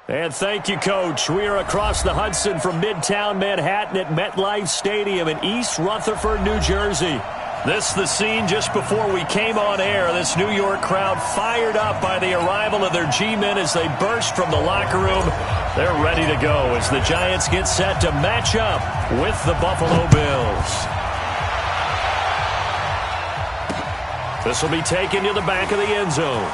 And thank you, Coach. We are across the Hudson from Midtown Manhattan at MetLife Stadium in East Rutherford, New Jersey. This is the scene just before we came on air. This New York crowd fired up by the arrival of their G-men as they burst from the locker room. They're ready to go as the Giants get set to match up with the Buffalo Bills. This will be taken to the back of the end zone.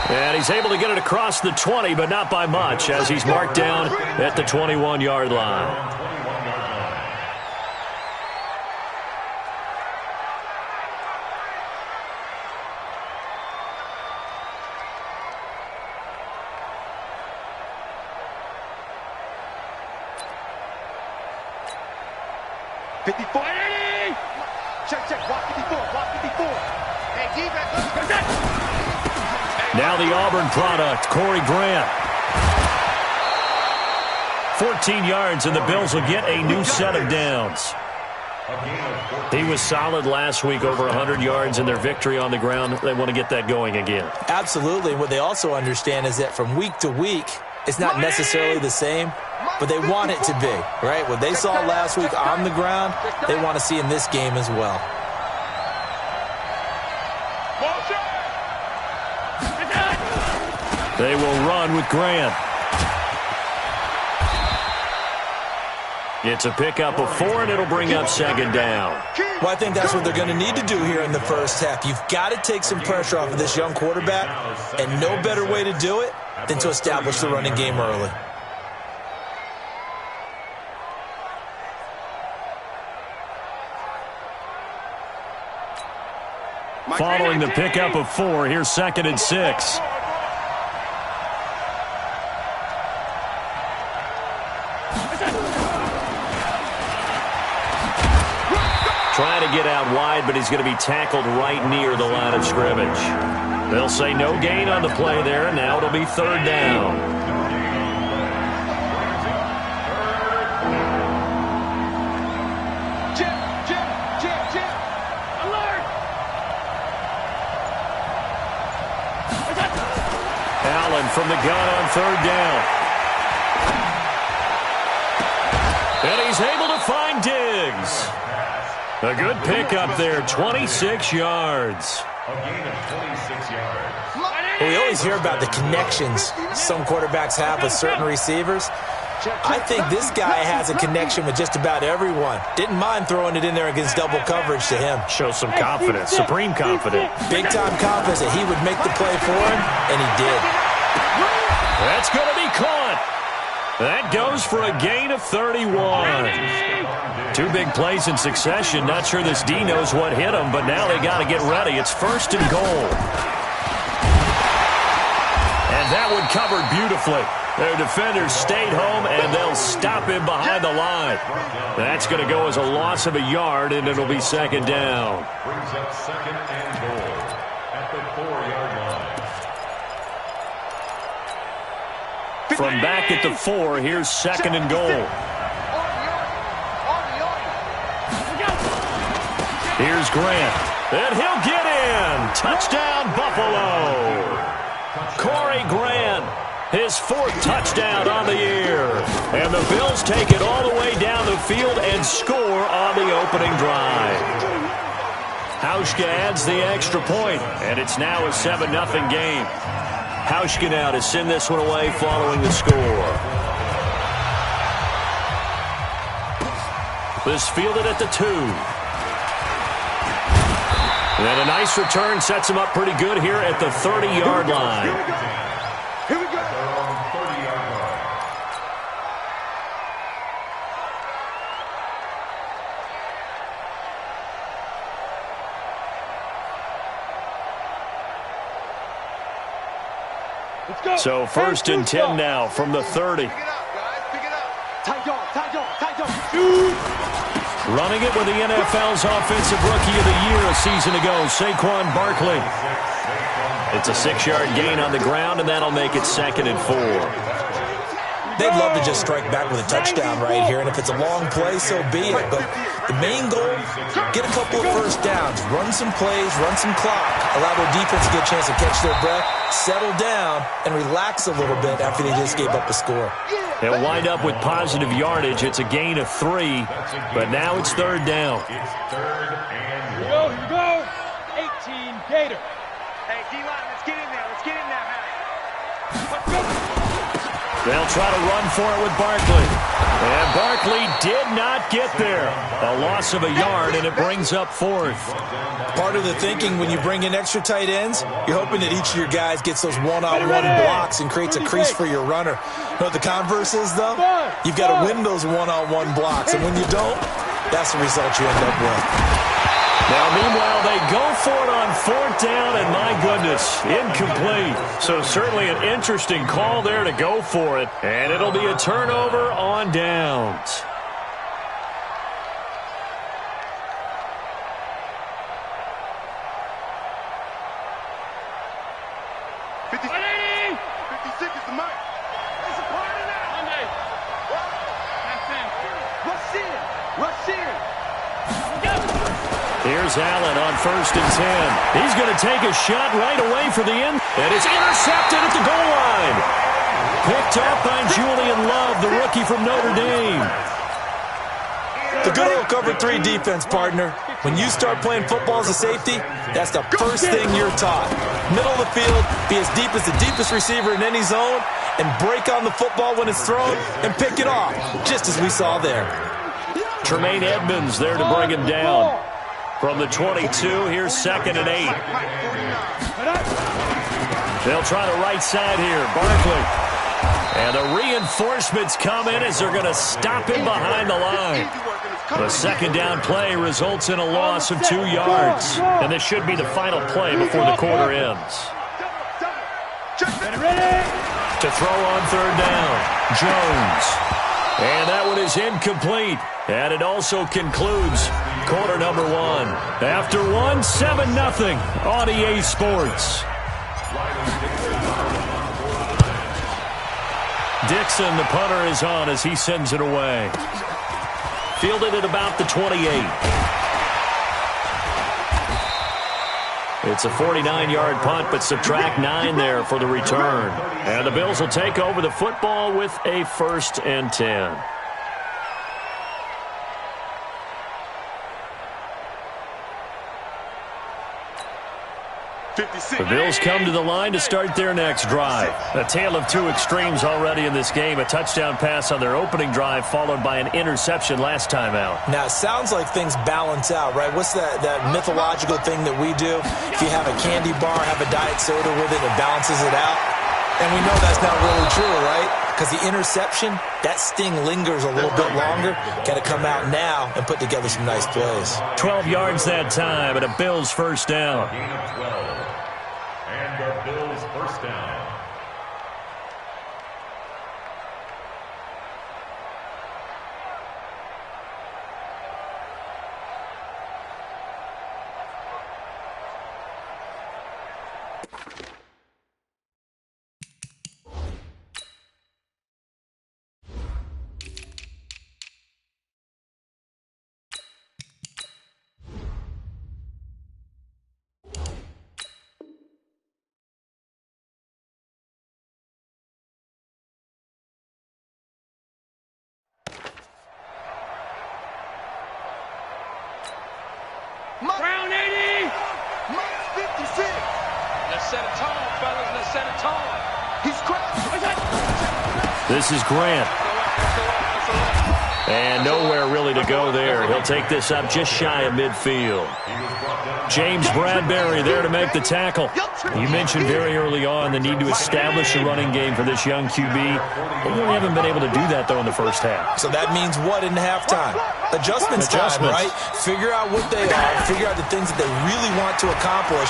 And he's able to get it across the 20, but not by much, as he's marked down at the 21-yard line. Now the Auburn product, Corey Grant. 14 yards, and the Bills will get a new set of downs. He was solid last week, over 100 yards in their victory on the ground. They want to get that going again. Absolutely. What they also understand is that from week to week, it's not necessarily the same, but they want it to be, right? What they saw last week on the ground, they want to see in this game as well. They will run with Grant. It's a pickup of 4, and it'll bring up second down. Well, I think that's what they're going to need to do here in the first half. You've got to take some pressure off of this young quarterback, and no better way to do it than to establish the running game early. Following the pickup of 4, here's 2nd and 6. Trying to get out wide, but he's going to be tackled right near the line of scrimmage. They'll say no gain on the play there. Now it'll be 3rd down. Alert! Allen from the gun on 3rd down. And he's able to find Diggs. A good pickup there, 26 yards. A gain of 26 yards. Well, we always hear about the connections some quarterbacks have with certain receivers. I think this guy has a connection with just about everyone. Didn't mind throwing it in there against double coverage to him. Shows some confidence, supreme confidence. Big-time confidence that he would make the play for him, and he did. That's going to be caught. That goes for a gain of 31. 2 big plays in succession. Not sure this D knows what hit him, but now they got to get ready. It's 1st and goal. And that one covered beautifully. Their defenders stayed home, and they'll stop him behind the line. That's going to go as a loss of a yard, and it'll be 2nd down. Brings up 2nd and goal at the 4-yard line. From back at the 4, here's 2nd and goal. Here's Grant, and he'll get in. Touchdown, Buffalo. Corey Grant, his 4th touchdown on the year. And the Bills take it all the way down the field and score on the opening drive. Hauschka adds the extra point, and it's now a 7-0 game. Hauschka now to send this one away following the score. This fielded at the 2. And a nice return sets him up pretty good here at the 30-yard line. Here we go. 30-yard line. Let's go. So 1st and 10 now from the 30. Pick it up, guys. Pick it up. Tight dog. Running it with the NFL's Offensive Rookie of the Year a season ago, Saquon Barkley. It's a 6-yard gain on the ground, and that'll make it 2nd and 4. They'd love to just strike back with a touchdown right here, and if it's a long play, so be it. But the main goal, get a couple of first downs, run some plays, run some clock, allow their defense to get a chance to catch their breath, settle down, and relax a little bit after they just gave up a score. They'll wind up with positive yardage. It's a gain of 3, but now it's third down. It's third and Here we go. 18 Gator. Hey, D-line, let's get in there. Let's get in there, man. Let's go. They'll try to run for it with Barkley. And Barkley did not get there. A loss of a yard, and it brings up 4th. Part of the thinking when you bring in extra tight ends, you're hoping that each of your guys gets those one-on-one blocks and creates a crease for your runner. You know what the converse is, though? You've got to win those one-on-one blocks, and when you don't, that's the result you end up with. Now, meanwhile, they go for it on 4th down, and my goodness, incomplete. So certainly an interesting call there to go for it, and it'll be a turnover on downs. Here's Allen on 1st and 10. He's going to take a shot right away for the end, and it's intercepted at the goal line. Picked up by Julian Love, the rookie from Notre Dame. The good old cover 3 defense, partner. When you start playing football as a safety, that's the first thing you're taught. Middle of the field, be as deep as the deepest receiver in any zone, and break on the football when it's thrown and pick it off, just as we saw there. Tremaine Edmonds there to bring him down. From the 22, here's 2nd and 8. They'll try the right side here. Barkley. And the reinforcements come in as they're going to stop him behind the line. The 2nd down play results in a loss of 2 yards. And this should be the final play before the quarter ends. To throw on 3rd down, Jones. And that one is incomplete. And it also concludes quarter number 1. After 1, 7-0 on EA Sports. Dixon, the punter, is on as he sends it away. Fielded at about the 28. It's a 49-yard punt, but subtract 9 there for the return. And the Bills will take over the football with a 1st and 10. The Bills come to the line to start their next drive. A tale of 2 extremes already in this game. A touchdown pass on their opening drive followed by an interception last time out. Now, it sounds like things balance out, right? What's that mythological thing that we do? If you have a candy bar, have a diet soda with it, it balances it out. And we know that's not really true, right? Because the interception, that sting lingers a little bit longer. Got to come out now and put together some nice plays. 12 yards that time and a Bills 1st down. gain of 12. And the Bills 1st down. Round 80. Minus 56. Let's set a tone, fellas. Let's set a tone. He's crashing. This is Grant. And nowhere really to go there. He'll take this up just shy of midfield. James Bradbury there to make the tackle. You mentioned very early on the need to establish a running game for this young QB. They really haven't been able to do that, though, in the first half. So that means what in halftime? Adjustments time, right? Figure out what they are, figure out the things that they really want to accomplish,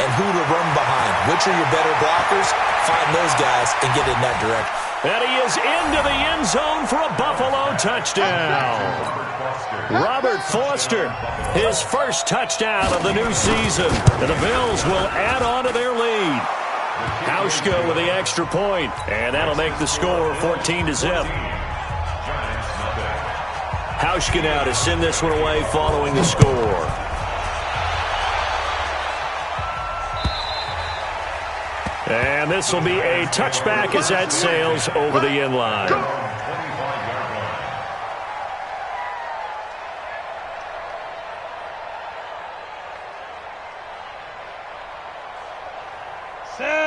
and who to run behind. Which are your better blockers? Find those guys and get in that direction. And he is into the end zone for a Buffalo touchdown. Robert Foster, his first touchdown of the new season. And the Bills will add on to their lead. Hauschka with the extra point, and that'll make the score 14-0. Hauschka now to send this one away following the score. And this will be a touchback as that sails over the end line.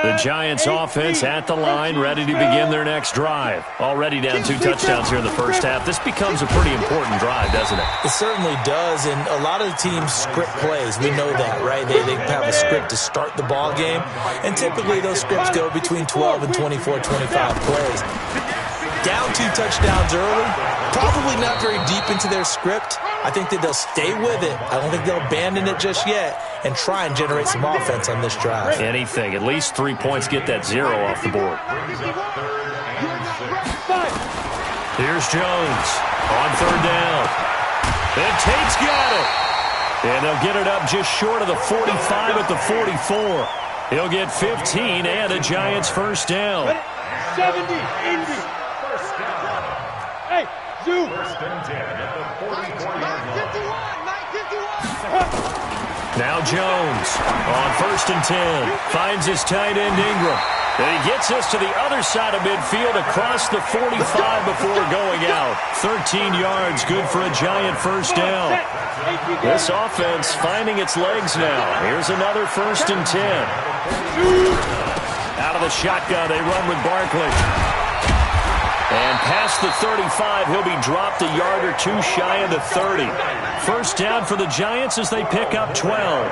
The Giants offense at the line, ready to begin their next drive. Already down 2 touchdowns here in the first half. This becomes a pretty important drive, doesn't it? It certainly does, and a lot of the teams script plays. We know that, right? They have a script to start the ball game, and typically those scripts go between 12 and 24, 25 plays. Down 2 touchdowns early, probably not very deep into their script. I think that they'll stay with it. I don't think they'll abandon it just yet and try and generate some offense on this drive. Anything. At least 3 points, get that 0 off the board. Here's Jones on 3rd down. And Tate's got it. And they'll get it up just short of the 45 at the 44. He'll get 15 and a Giants first down. 70, Indy. Hey, Zoo. First and 10 at the 44-yard line. Now Jones on 1st and 10. Finds his tight end Ingram. And he gets us to the other side of midfield across the 45 before going out. 13 yards, good for a Giant first down. This offense finding its legs now. Here's another 1st and 10. Out of the shotgun, they run with Barkley. And past the 35, he'll be dropped a yard or 2 shy of the 30. First down for the Giants as they pick up 12.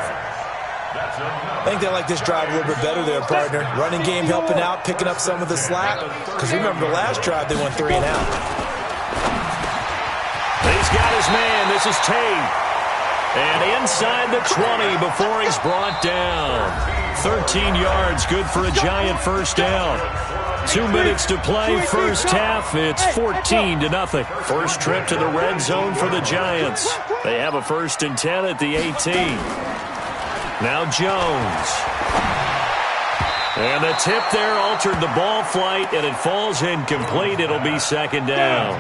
I think they like this drive a little bit better there, partner. Running game helping out, picking up some of the slack. Because remember the last drive, they went 3 and out. He's got his man. This is Tate. And inside the 20 before he's brought down. 13 yards, good for a Giant first down. 2 minutes to play, first half. It's 14-0. First trip to the red zone for the Giants. They have a 1st and 10 at the 18. Now Jones. And the tip there altered the ball flight, and it falls incomplete. It'll be 2nd down.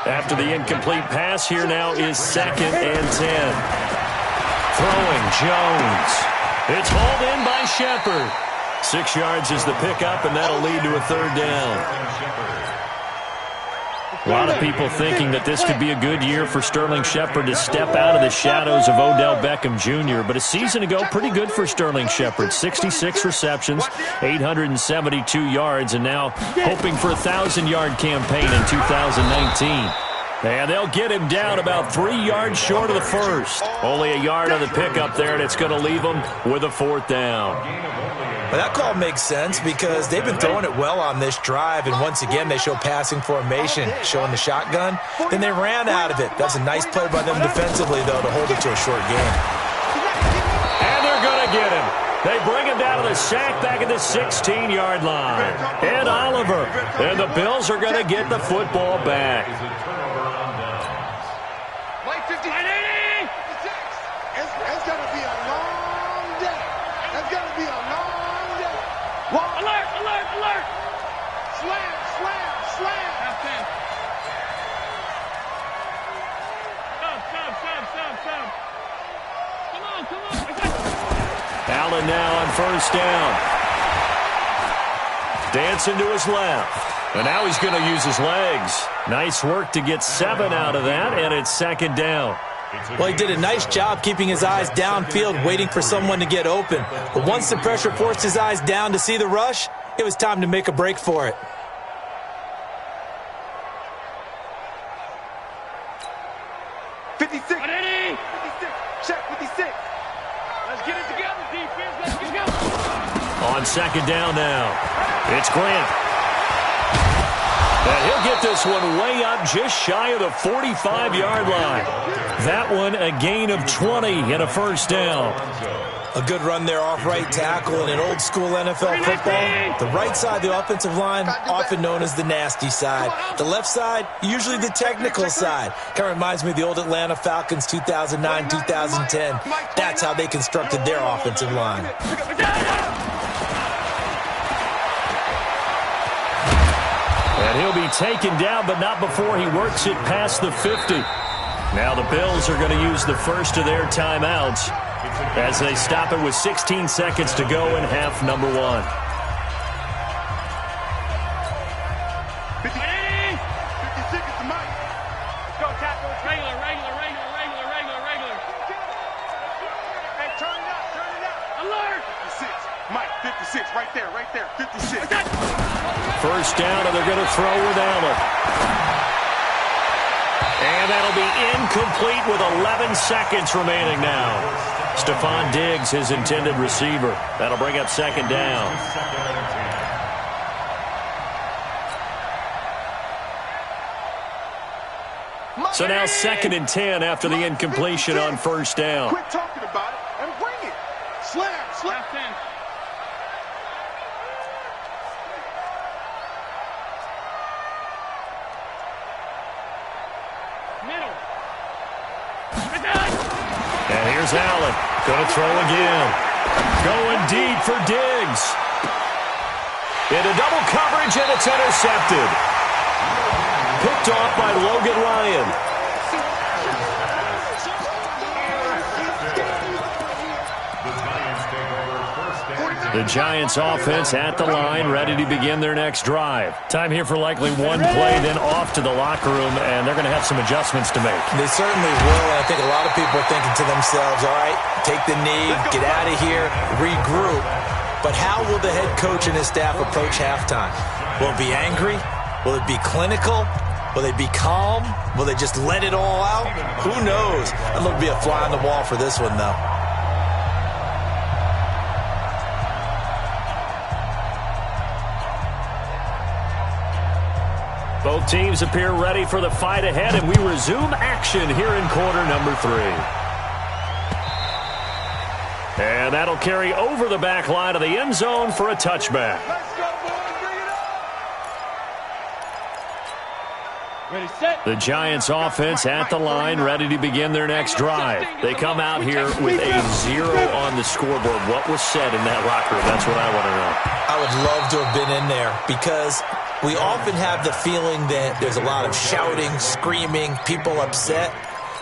After the incomplete pass, here now is 2nd and 10. Throwing Jones. It's hauled in by Shepard. 6 yards is the pickup, and that'll lead to a 3rd down. A lot of people thinking that this could be a good year for Sterling Shepard to step out of the shadows of Odell Beckham Jr. But a season ago, pretty good for Sterling Shepard. 66 receptions, 872 yards, and now hoping for a 1,000-yard campaign in 2019. And they'll get him down about 3 yards short of the first. Only a yard on the pickup there, and it's going to leave him with a 4th down. Well, that call makes sense because they've been throwing it well on this drive, and once again they show passing formation, showing the shotgun. Then they ran out of it. That's a nice play by them defensively, though, to hold it to a short game. And they're going to get him. They bring him down to the sack back at the 16-yard line. And Oliver. And the Bills are going to get the football back. It's going to be a long day. It's going to be a long day. Alert, alert, alert. Slam, slam, slam. Stop. Come on. Allen now on 1st down. Dancing to his left. And now he's going to use his legs. Nice work to get 7 out of that, and it's 2nd down. Well, he did a nice job keeping his eyes downfield, waiting for someone to get open. But once the pressure forced his eyes down to see the rush, it was time to make a break for it. Let's get it together, defense. Let's get it together. On 2nd down now, it's Grant. And he'll get this one way up just shy of the 45-yard line. That one a gain of 20 and a 1st down. A good run there off right tackle in an old-school NFL football. The right side of the offensive line, often known as the nasty side. The left side, usually the technical side. Kind of reminds me of the old Atlanta Falcons 2009-2010. That's how they constructed their offensive line. be taken down, but not before he works it past the 50. Now the Bills are going to use the first of their timeouts as they stop it with 16 seconds to go in half number 1. 56 is the mic. Let's go, tackle. Regular. Hey, turn it up. Alert! 56. Mike, 56, right there, 56. First down, and they're going to throw with Allen. And that'll be incomplete with 11 seconds remaining now. Stephon Diggs, his intended receiver. That'll bring up second down. So now 2nd and 10 after the incompletion on first down. Quit talking about it and bring it. Slam. Left in. Middle. And here's Allen. Going to throw again. Going deep for Diggs. Into double coverage, and it's intercepted. Picked off by Logan Ryan. The Giants offense at the line, ready to begin their next drive. Time here for likely one play, then off to the locker room, and they're going to have some adjustments to make. They certainly will, and I think a lot of people are thinking to themselves, all right, take the knee, get out of here, regroup. But how will the head coach and his staff approach halftime? Will it be angry? Will it be clinical? Will they be calm? Will they just let it all out? Who knows? I'd love to be a fly on the wall for this one, though. Both teams appear ready for the fight ahead, and we resume action here in quarter number 3. And that'll carry over the back line of the end zone for a touchback. Let's go, boys. Bring it up. Ready, set. The Giants offense at the line, ready to begin their next drive. They come out here with a 0 on the scoreboard. What was said in that locker room? That's what I want to know. I would love to have been in there because we often have the feeling that there's a lot of shouting, screaming, people upset.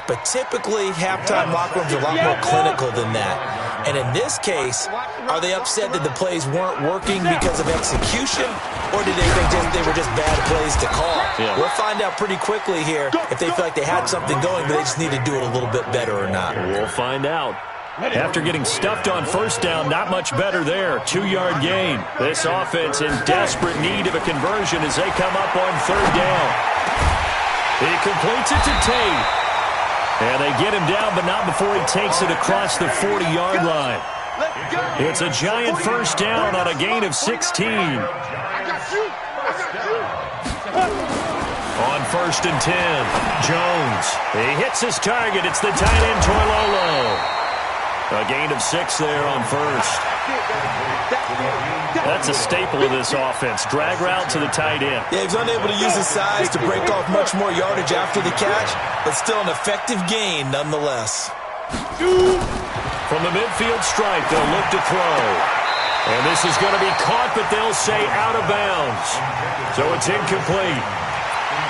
But typically, halftime locker rooms are a lot more clinical than that. And in this case, are they upset that the plays weren't working because of execution? Or did they think they were just bad plays to call? Yeah. We'll find out pretty quickly here if they feel like they had something going, but they just need to do it a little bit better or not. We'll find out. After getting stuffed on first down, not much better there. 2-yard gain. This offense in desperate need of a conversion as they come up on third down. He completes it to Tate. And they get him down, but not before he takes it across the 40-yard line. It's a giant first down on a gain of 16. On first and 10, Jones. He hits his target. It's the tight end, Toilolo. A gain of 6 there on first. That's a staple of this offense. Drag route to the tight end. Yeah, he was unable to use his size to break off much more yardage after the catch, but still an effective gain nonetheless. From the midfield stripe, they'll look to throw. And this is going to be caught, but they'll say out of bounds. So it's incomplete.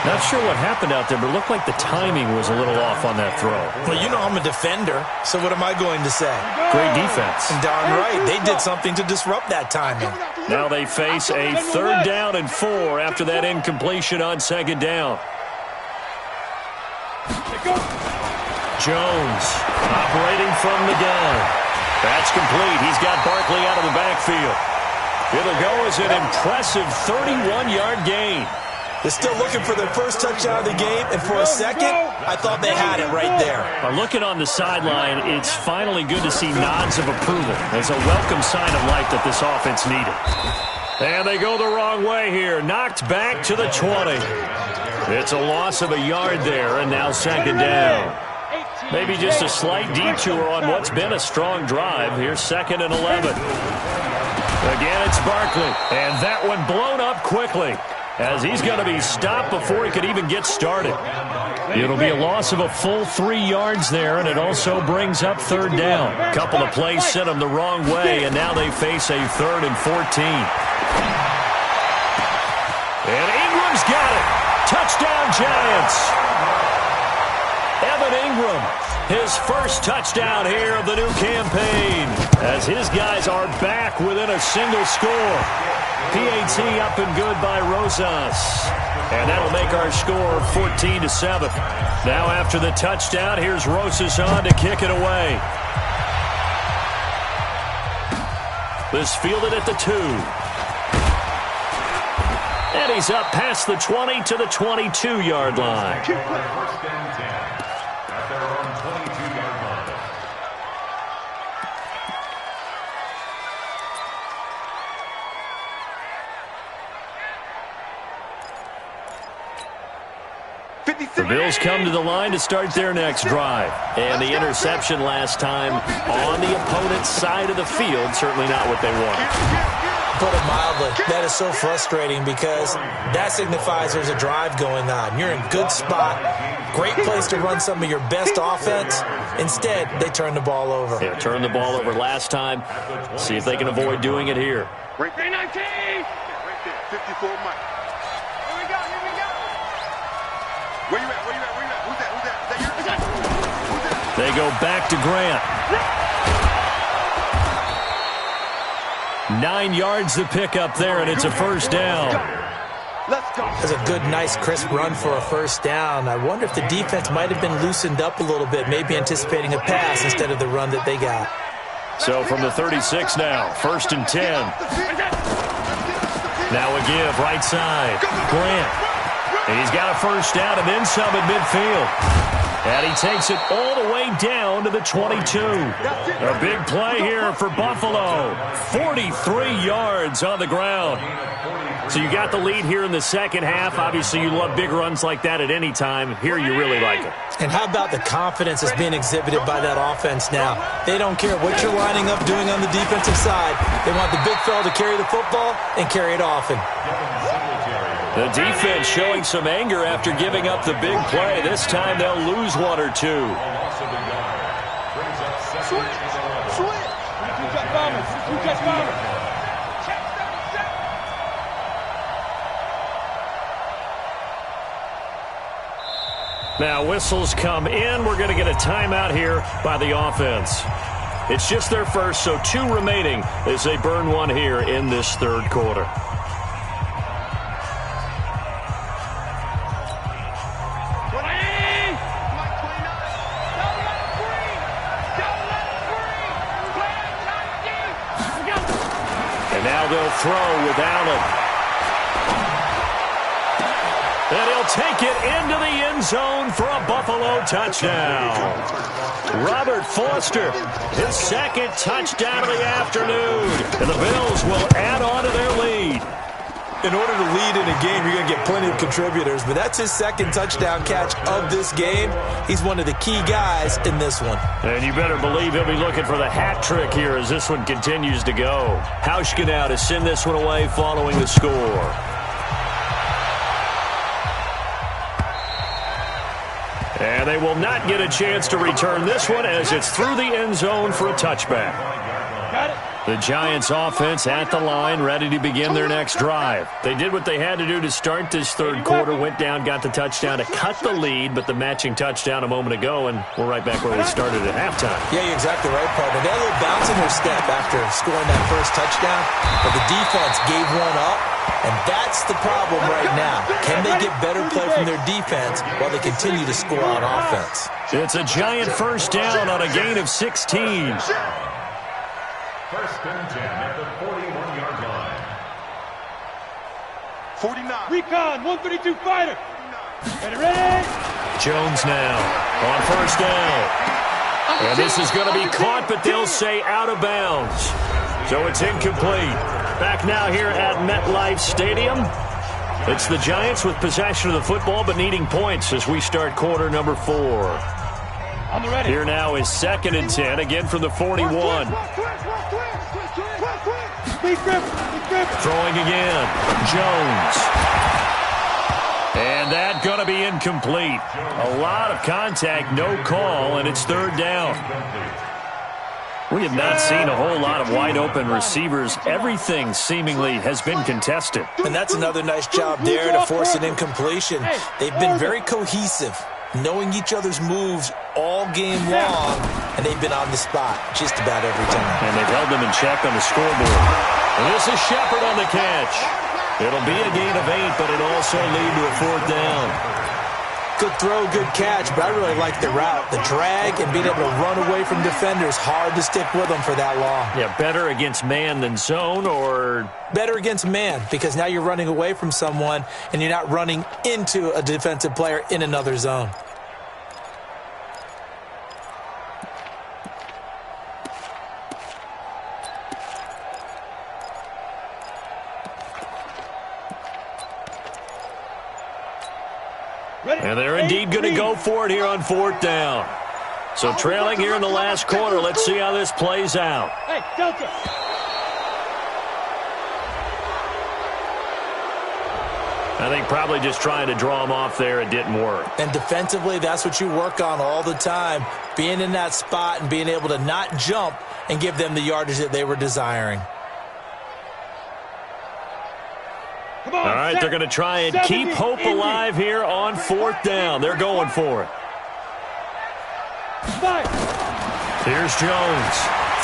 Not sure what happened out there, but it looked like the timing was a little off on that throw. Well, you know I'm a defender, so what am I going to say? Great defense. Darn right. They did something to disrupt that timing. Now they face a 3rd down and 4 after that incompletion on 2nd down. Jones operating from the gun. That's complete. He's got Barkley out of the backfield. It'll go as an impressive 31-yard gain. They're still looking for their first touchdown of the game, and for a second, I thought they had it right there. Looking on the sideline, it's finally good to see nods of approval. It's a welcome sign of life that this offense needed. And they go the wrong way here. Knocked back to the 20. It's a loss of a yard there, and now 2nd down. Maybe just a slight detour on what's been a strong drive. Here's 2nd and 11. Again, it's Barkley, and that one blown up quickly, as he's going to be stopped before he could even get started. It'll be a loss of a full 3 yards there, and it also brings up 3rd down. A couple of plays sent them the wrong way, and now they face a 3rd and 14. And Ingram's got it. Giants. Evan Ingram, his first touchdown here of the new campaign, as his guys are back within a single score. PAT up and good by Rosas. And that'll make our score 14-7. Now after the touchdown, here's Rosas on to kick it away. This fielded at the 2. And he's up past the 20 to the 22-yard line. First and 10 at their own 22-yard line. The Bills come to the line to start their next drive. And the interception last time on the opponent's side of the field, certainly not what they wanted. Put it mildly, that is so frustrating because that signifies there's a drive going on. You're in a good spot, great place to run some of your best offense. Instead, they turn the ball over. Yeah, turned the ball over last time. See if they can avoid doing it here. Right there, 19. Right there, 54 Mike. Here we go, here we go. Where you at, where you at, where you at? Who's that, who's that? Is that your... Who's that? They go back to Grant. 9 yards to pick up there, and it's a first down. Let's go. That's a good, nice, crisp run for a first down. I wonder if the defense might have been loosened up a little bit, maybe anticipating a pass instead of the run that they got. So from the 36 now, first and 10. Now a give, right side. Grant. And he's got a first down and then some at midfield. And he takes it all the way down to the 22. A big play here for Buffalo. 43 yards on the ground. So you got the lead here in the second half. Obviously, you love big runs like that at any time. Here, you really like it. And how about the confidence that's being exhibited by that offense now? They don't care what you're lining up doing on the defensive side. They want the big fella to carry the football and carry it often. The defense showing some anger after giving up the big play. This time they'll lose one or two. Now whistles come in. We're going to get a timeout here by the offense. It's just their first, so 2 remaining as they burn one here in this third quarter. They'll throw with Allen. And he'll take it into the end zone for a Buffalo touchdown. Robert Foster, his second touchdown of the afternoon. And the Bills will add on to their lead. In order to lead in a game, you're going to get plenty of contributors, but that's his second touchdown catch of this game. He's one of the key guys in this one. And you better believe he'll be looking for the hat trick here as this one continues to go. Hauschka now to send this one away following the score. And they will not get a chance to return this one as it's through the end zone for a touchback. Got it. The Giants offense at the line, ready to begin their next drive. They did what they had to do to start this third quarter, went down, got the touchdown to cut the lead, but the matching touchdown a moment ago, and we're right back where we started at halftime. Yeah, you're exactly right, partner. They had a little bounce in their step after scoring that first touchdown, but the defense gave one up, and that's the problem right now. Can they get better play from their defense while they continue to score on offense? It's a Giant first down on a gain of 16. First and 10 at the 41-yard line. 49. Recon, 132 fighter. Ready? Jones now on first down. And this is going to be caught, but they'll say out of bounds. So it's incomplete. Back now here at MetLife Stadium. It's the Giants with possession of the football, but needing points as we start quarter number 4. Here now is second and 10, again from the 41. Throwing again. Jones. And that going to be incomplete. A lot of contact, no call, and it's third down. We have not seen a whole lot of wide-open receivers. Everything seemingly has been contested. And that's another nice job there to force an incompletion. They've been very cohesive, knowing each other's moves all game long, and they've been on the spot just about every time. And they've held them in check on the scoreboard. And this is Shepard on the catch. It'll be a gain of 8, but it'll also lead to a 4th down. Good throw, good catch, but I really like the route. The drag and being able to run away from defenders, hard to stick with them for that long. Yeah, better against man than zone, or? Better against man, because now you're running away from someone and you're not running into a defensive player in another zone. And they're indeed going to go for it here on 4th down. So trailing here in the last quarter. Let's see how this plays out. Hey, Delta. I think probably just trying to draw him off there. It didn't work. And defensively, that's what you work on all the time. Being in that spot and being able to not jump and give them the yardage that they were desiring. All right, they're going to try and keep hope alive here on 4th down. They're going for it. Here's Jones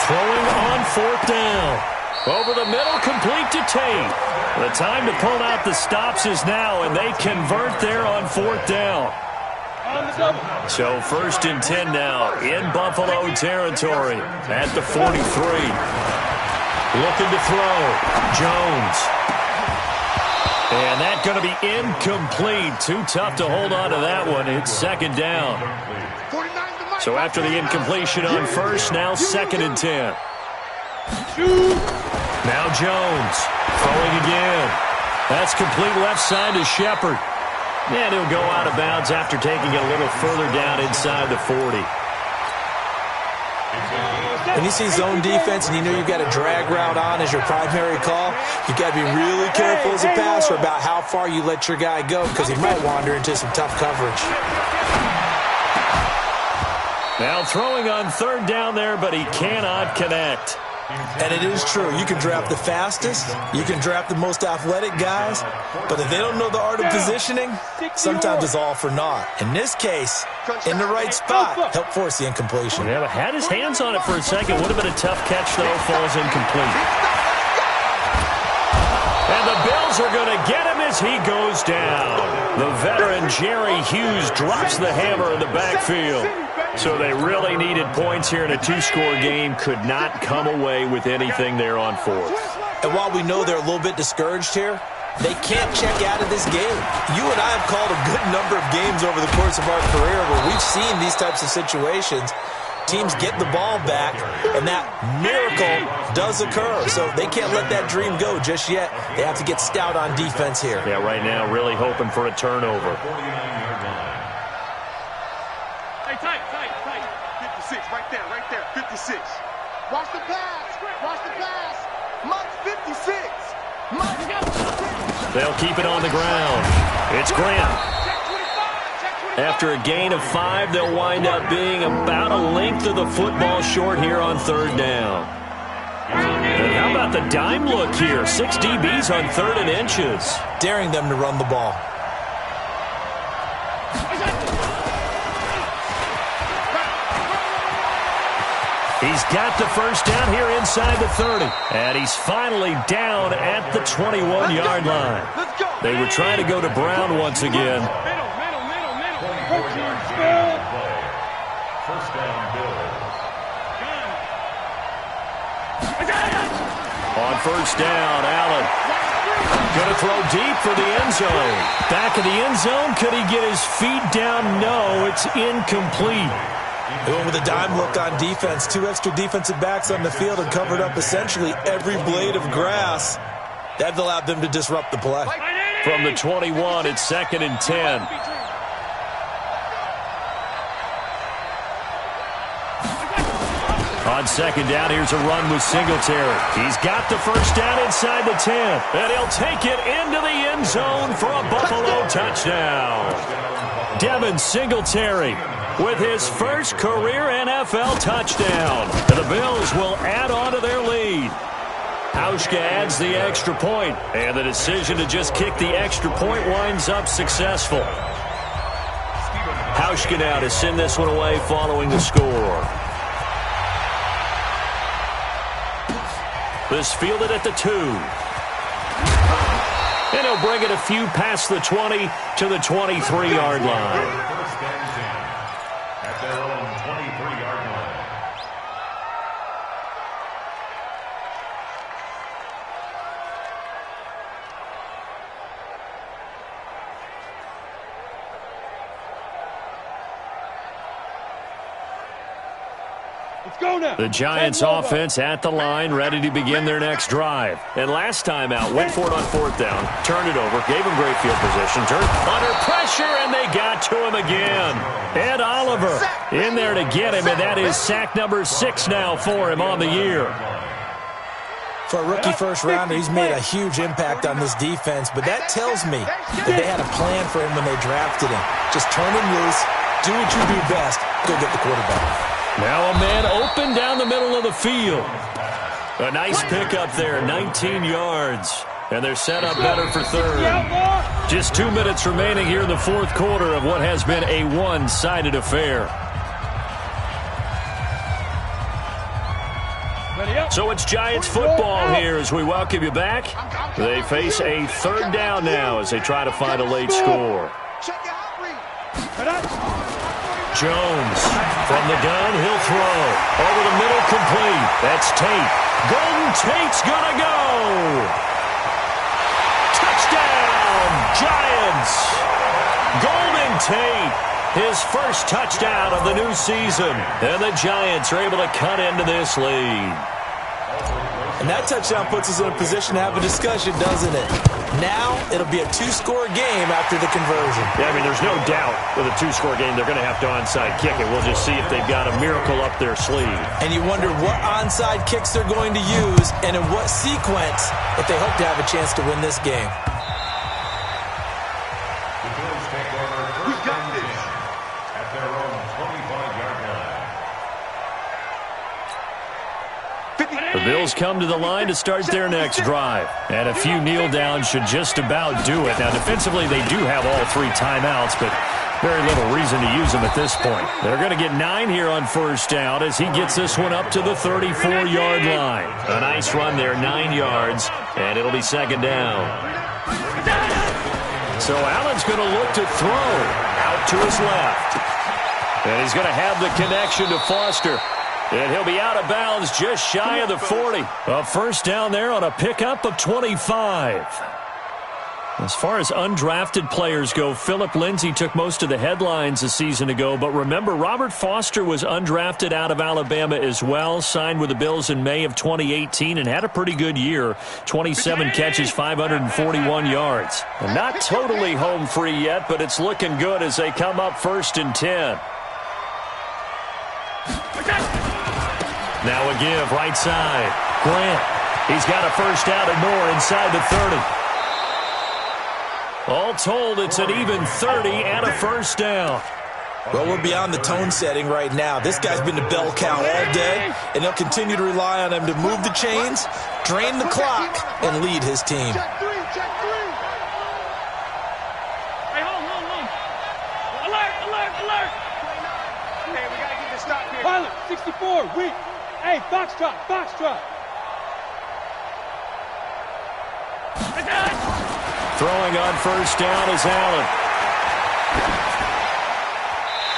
throwing on 4th down. Over the middle, complete to Tate. The time to pull out the stops is now, and they convert there on 4th down. So 1st and 10 now in Buffalo territory at the 43. Looking to throw. Jones. And that's going to be incomplete. Too tough to hold on to that one. It's 2nd down. So after the incompletion on 1st, now 2nd and 10. Now Jones throwing again. That's complete left side to Shepard. And he'll go out of bounds after taking it a little further down inside the 40. When you see zone defense and you know you've got a drag route on as your primary call, you've got to be really careful as a passer about how far you let your guy go, because he might wander into some tough coverage. Now throwing on 3rd down there, but he cannot connect. And it is true. You can draft the fastest. You can draft the most athletic guys. But if they don't know the art of positioning, sometimes it's all for naught. In this case, in the right spot, help force the incompletion. Yeah, but had his hands on it for a second. Would have been a tough catch, though. Falls incomplete. And the Bills are going to get him as he goes down. The veteran Jerry Hughes drops the hammer in the backfield. So they really needed points here in a 2-score game. Could not come away with anything there on 4th. And while we know they're a little bit discouraged here, they can't check out of this game. You and I have called a good number of games over the course of our career where we've seen these types of situations. Teams get the ball back, and that miracle does occur. So they can't let that dream go just yet. They have to get stout on defense here. Yeah, right now really hoping for a turnover. Hey, tight. 56, right there, 56. Watch the pass. Mike 56. They'll keep it on the ground. It's Grant. After a gain of 5, they'll wind up being about a length of the football short here on 3rd down. And how about the dime look here? 6 DBs on 3rd and inches. Daring them to run the ball. He's got the 1st down here inside the 30. And he's finally down at the 21-yard line. They were trying to go to Brown once again. First down, Bills. On 1st down, Allen. Going to throw deep for the end zone. Back of the end zone. Could he get his feet down? No, it's incomplete. They went with a dime look on defense. 2 extra defensive backs on the field and covered up essentially every blade of grass. That allowed them to disrupt the play. From the 21, it's 2nd and 10. On 2nd down, here's a run with Singletary. He's got the 1st down inside the 10. And he'll take it into the end zone for a Buffalo touchdown. Devin Singletary with his first career NFL touchdown. And the Bills will add on to their lead. Hauschka adds the extra point, and the decision to just kick the extra point winds up successful. Hauschka now to send this one away following the score. This fielded at the 2. And he'll bring it a few past the 20 to the 23-yard line. First and 10 at their own 23-yard line. Let's go now. The Giants offense at the line, ready to begin their next drive. And last time out, went for it on 4th down, turned it over, gave him great field position, turned under pressure, and they got to him again. Ed Oliver in there to get him, and that is sack number 6 now for him on the year. For a rookie first-rounder, he's made a huge impact on this defense, but that tells me that they had a plan for him when they drafted him. Just turn him loose, do what you do best, go get the quarterback. Now a man open down the middle of the field. A nice pickup there, 19 yards. And they're set up better for 3rd. Just 2 minutes remaining here in the 4th quarter of what has been a one-sided affair. So it's Giants football here as we welcome you back. They face a 3rd down now as they try to find a late score. Jones from the gun, he'll throw. Over the middle, complete. That's Tate. Golden Tate's gonna go. Touchdown, Giants. Golden Tate, his first touchdown of the new season. And the Giants are able to cut into this lead. And that touchdown puts us in a position to have a discussion, doesn't it? Now, it'll be a 2-score game after the conversion. Yeah, I mean, there's no doubt with a 2-score game, they're going to have to onside kick it. We'll just see if they've got a miracle up their sleeve. And you wonder what onside kicks they're going to use and in what sequence if they hope to have a chance to win this game. The Bills take over first and 10 at their own 25-yard line. The Bills come to the line to start their next drive. And a few kneel downs should just about do it. Now, defensively, they do have all 3 timeouts, but very little reason to use them at this point. They're going to get 9 here on 1st down as he gets this one up to the 34-yard line. A nice run there, 9 yards, and it'll be 2nd down. So Allen's going to look to throw out to his left. And he's going to have the connection to Foster. And he'll be out of bounds just shy of the 40. A 1st down there on a pickup of 25. As far as undrafted players go, Philip Lindsay took most of the headlines a season ago. But remember, Robert Foster was undrafted out of Alabama as well. Signed with the Bills in May of 2018 and had a pretty good year. 27 catches, 541 yards. And not totally home free yet, but it's looking good as they come up 1st and 10. Now a give, right side. Grant. He's got a 1st down and more inside the 30. All told, it's an even 30 and a 1st down. Well, we're beyond the tone setting right now. This guy's been to bell cow all day, and they'll continue to rely on him to move the chains, drain the clock, and lead his team. Check 3, check 3. Hey, hold. Alert. Hey, we gotta get this stop here. Pilot, 64, weak. Hey, Foxtrot. Throwing on 1st down is Allen.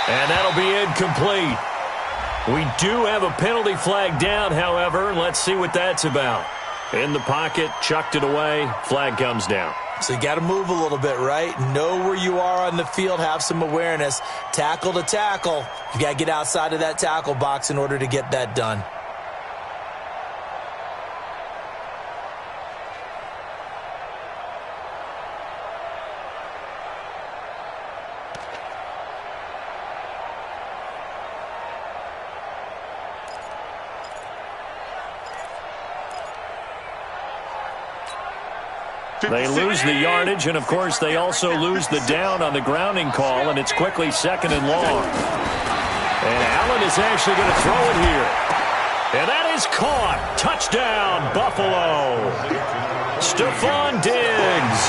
And that'll be incomplete. We do have a penalty flag down, however. Let's see what that's about. In the pocket, chucked it away. Flag comes down. So you got to move a little bit, right? Know where you are on the field, have some awareness. Tackle to tackle. You got to get outside of that tackle box in order to get that done. They lose the yardage, and, of course, they also lose the down on the grounding call, and it's quickly 2nd and long. And Allen is actually going to throw it here. And that is caught. Touchdown, Buffalo. Stephon Diggs.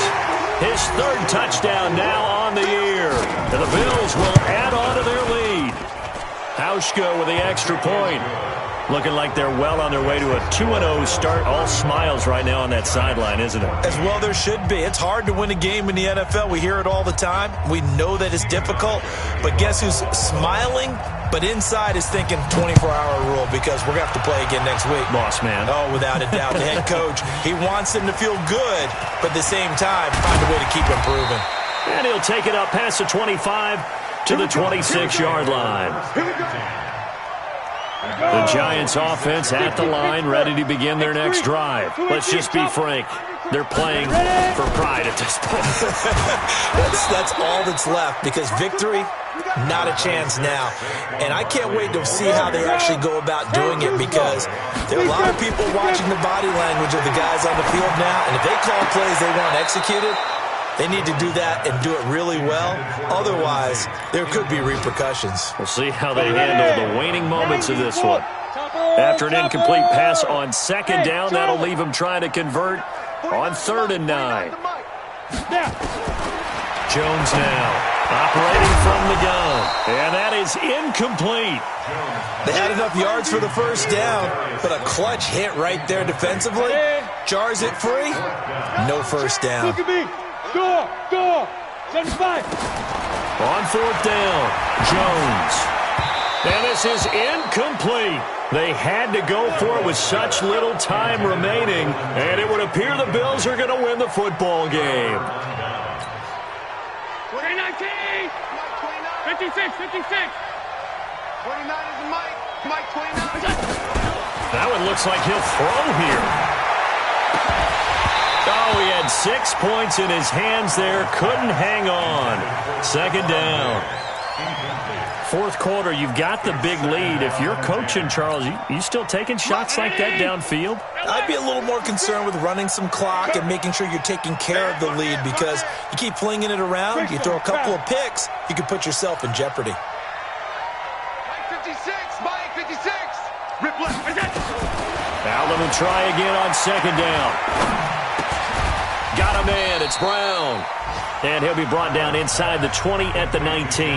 His third touchdown now on the year. And the Bills will add on to their lead. Hauschka with the extra point. Looking like they're well on their way to a 2-0 start. All smiles right now on that sideline, isn't it? As well there should be. It's hard to win a game in the NFL. We hear it all the time. We know that it's difficult. But guess who's smiling? But inside is thinking 24-hour rule because we're going to have to play again next week. Boss man. Oh, without a doubt. The head coach, he wants them to feel good, but at the same time, find a way to keep improving. And he'll take it up past the 25 to the 26-yard line. The Giants offense at the line, ready to begin their next drive. Let's just be frank. They're playing for pride at this point. That's all that's left because victory, not a chance now. And I can't wait to see how they actually go about doing it because there are a lot of people watching the body language of the guys on the field now. And if they call plays they want executed, they need to do that and do it really well. Otherwise, there could be repercussions. We'll see how they handle the waning moments of this one. After an incomplete pass on second down, that'll leave him trying to convert on 3rd and 9. Jones now operating from the gun. And that is incomplete. They had enough yards for the first down, but a clutch hit right there defensively. Jars it free. No first down. Go! 75. On 4th down, Jones. And this is incomplete. They had to go for it with such little time remaining, and it would appear the Bills are going to win the football game. 2019. 56. 29 is Mike 29. That one looks like he'll throw here. Oh, he had 6 points in his hands there. Couldn't hang on. 2nd down. 4th quarter, you've got the big lead. If you're coaching, Charles, you still taking shots like that downfield? I'd be a little more concerned with running some clock and making sure you're taking care of the lead because you keep flinging it around, you throw a couple of picks, you can put yourself in jeopardy. Mike 56. Rip left. Allen will try again on 2nd down. Got a man. It's Brown. And he'll be brought down inside the 20 at the 19.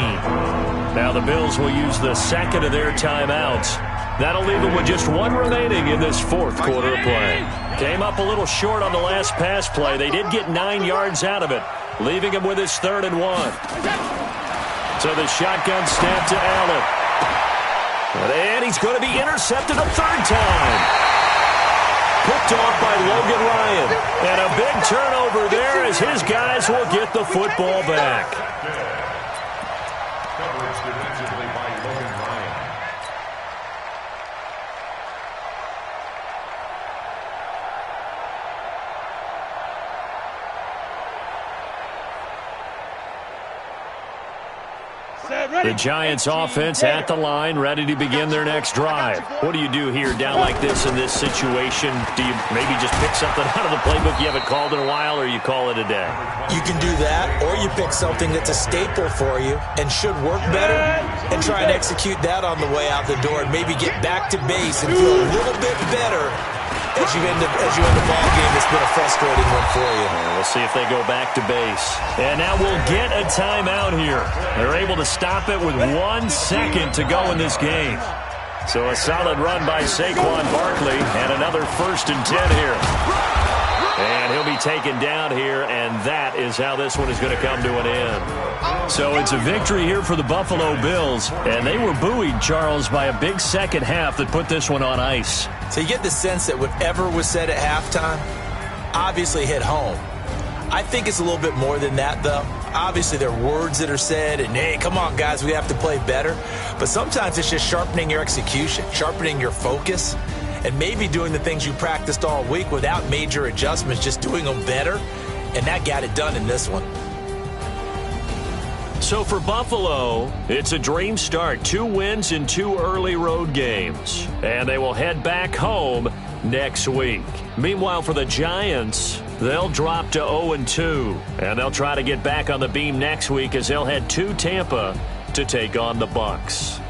Now the Bills will use the second of their timeouts. That'll leave them with just one remaining in this 4th quarter of play. Came up a little short on the last pass play. They did get 9 yards out of it, leaving him with his 3rd and 1. So the shotgun snap to Allen. And he's going to be intercepted a 3rd time. Picked off by Logan Ryan. And a big turnover there as his guys will get the football back. Coverage defensively by Logan Ryan. The Giants offense at the line, ready to begin their next drive. What do you do here down like this in this situation? Do you maybe just pick something out of the playbook you haven't called in a while, or you call it a day? You can do that, or you pick something that's a staple for you and should work better and try and execute that on the way out the door and maybe get back to base and feel a little bit better as you end the ball game. It's been a frustrating one for you. We'll see if they go back to base. And now we'll get a timeout here. They're able to stop it with 1 second to go in this game. So a solid run by Saquon Barkley and another 1st and 10 here. And he'll be taken down here, and that is how this one is going to come to an end. So it's a victory here for the Buffalo Bills, and they were buoyed, Charles, by a big second half that put this one on ice. So you get the sense that whatever was said at halftime obviously hit home. I think it's a little bit more than that, though. Obviously, there are words that are said, and, hey, come on, guys, we have to play better. But sometimes it's just sharpening your execution, sharpening your focus, and maybe doing the things you practiced all week without major adjustments, just doing them better. And that got it done in this one. So for Buffalo, it's a dream start. 2 wins in 2 early road games. And they will head back home next week. Meanwhile, for the Giants, they'll drop to 0-2. And they'll try to get back on the beam next week as they'll head to Tampa to take on the Bucs.